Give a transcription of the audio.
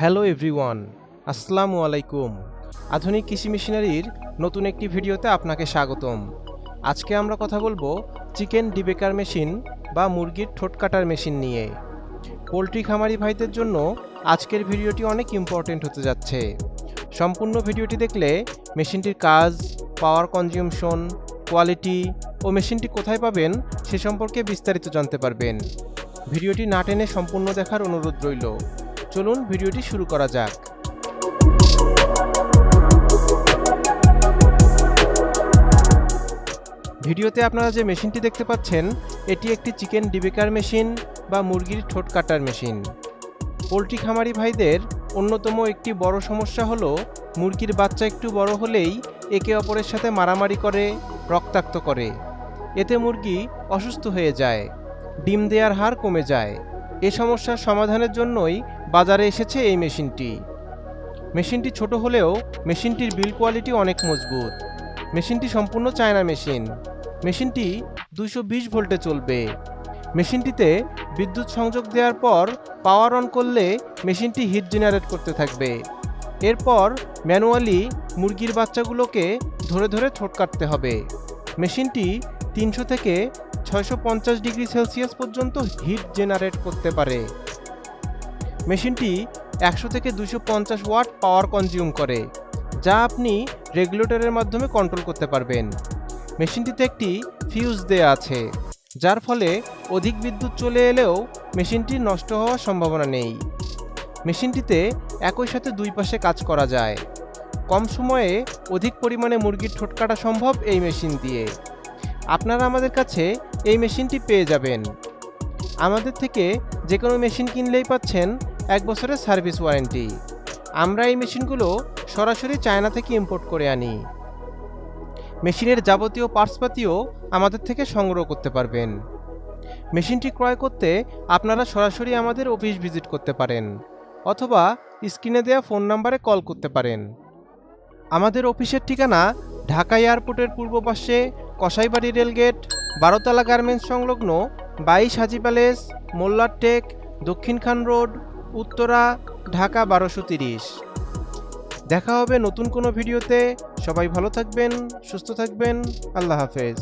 Hello everyone, আসসালামু আলাইকুম। আধুনিক কৃষি মেশিনারির নতুন একটি ভিডিওতে আপনাকে স্বাগতম। আজকে আমরা কথা বলবো চিকেন ডিবেকার মেশিন বা মুরগির ঠোঁট কাটার মেশিন নিয়ে। পোলট্রি খামারি ভাইদের জন্য আজকের ভিডিওটি অনেক ইম্পর্টেন্ট হতে যাচ্ছে। সম্পূর্ণ ভিডিওটি দেখলে মেশিনটির কাজ, পাওয়ার কনজিউমশন, কোয়ালিটি ও মেশিনটি কোথায় পাবেন সে সম্পর্কে বিস্তারিত জানতে পারবেন। ভিডিওটি না টেনে সম্পূর্ণ দেখার অনুরোধ রইল। চলুন ভিডিওটি শুরু করা যাক। ভিডিওতে আপনারা যে মেশিনটি দেখতে পাচ্ছেন এটি একটি চিকেন ডিবেকার মেশিন বা মুরগির ঠোঁট কাটার মেশিন। পোলট্রি খামারি ভাইদের অন্যতম একটি বড় সমস্যা হলো মুরগির বাচ্চা একটু বড় হলেই একে অপরের সাথে মারামারি করে, রক্তাক্ত করে। এতে মুরগি অসুস্থ হয়ে যায়, ডিম দেওয়ার হার কমে যায়। এ সমস্যার সমাধানের জন্যই বাজারে এসেছে এই মেশিনটি। মেশিনটি ছোট হলেও মেশিনটির বিল্ড কোয়ালিটি অনেক মজবুত। মেশিনটি সম্পূর্ণ চায়না মেশিন। মেশিনটি 220 ভোল্টে চলবে। মেশিনটিতে বিদ্যুৎ সংযোগ দেওয়ার পর পাওয়ার অন করলে মেশিনটি হিট জেনারেট করতে থাকবে। এরপর ম্যানুয়ালি মুরগির বাচ্চাগুলোকে ধরে ধরে ঠোঁট কাটতে হবে। মেশিনটি 300 থেকে 650 ডিগ্রি সেলসিয়াস পর্যন্ত হিট জেনারেট করতে পারে। মেশিনটি 100 থেকে 250 ওয়াট পাওয়ার কনজিউম করে, যা আপনি রেগুলেটরের মাধ্যমে কন্ট্রোল করতে পারবেন। মেশিনটিতে একটি ফিউজ দেয়া আছে, যার ফলে অধিক বিদ্যুৎ চলে এলেও মেশিনটি নষ্ট হওয়ার সম্ভাবনা নেই। মেশিনটিতে একই সাথে দুই পাশে কাজ করা যায়। কম সময়ে অধিক পরিমাণে মুরগির ঠোঁট কাটা সম্ভব এই মেশিন দিয়ে। আপনারা আমাদের কাছে এই মেশিনটি পেয়ে যাবেন। আমাদের থেকে যে কোনো মেশিন কিনলেই পাচ্ছেন 1 বছরের সার্ভিস ওয়ারেন্টি। আমরা এই মেশিনগুলো সরাসরি চায়না থেকে ইম্পোর্ট করে আনি। মেশিনের যাবতীয় পার্টসপাতিও আমাদের থেকে সংগ্রহ করতে পারবেন। মেশিনটি ক্রয় করতে আপনারা সরাসরি আমাদের অফিস ভিজিট করতে পারেন অথবা স্ক্রিনে দেওয়া ফোন নাম্বারে কল করতে পারেন। আমাদের অফিসের ঠিকানা ঢাকা এয়ারপোর্টের পূর্ব পাশে কসাইবাড়ি রেলগেট, 12তলা গার্মেন্টস সংলগ্ন 22 হাজি প্যালেস, মোল্লার টেক, দক্ষিণ খান রোড, উত্তরা, ঢাকা 1230। দেখা হবে নতুন কোনো ভিডিওতে। সবাই ভালো থাকবেন, সুস্থ থাকবেন। আল্লাহ হাফেজ।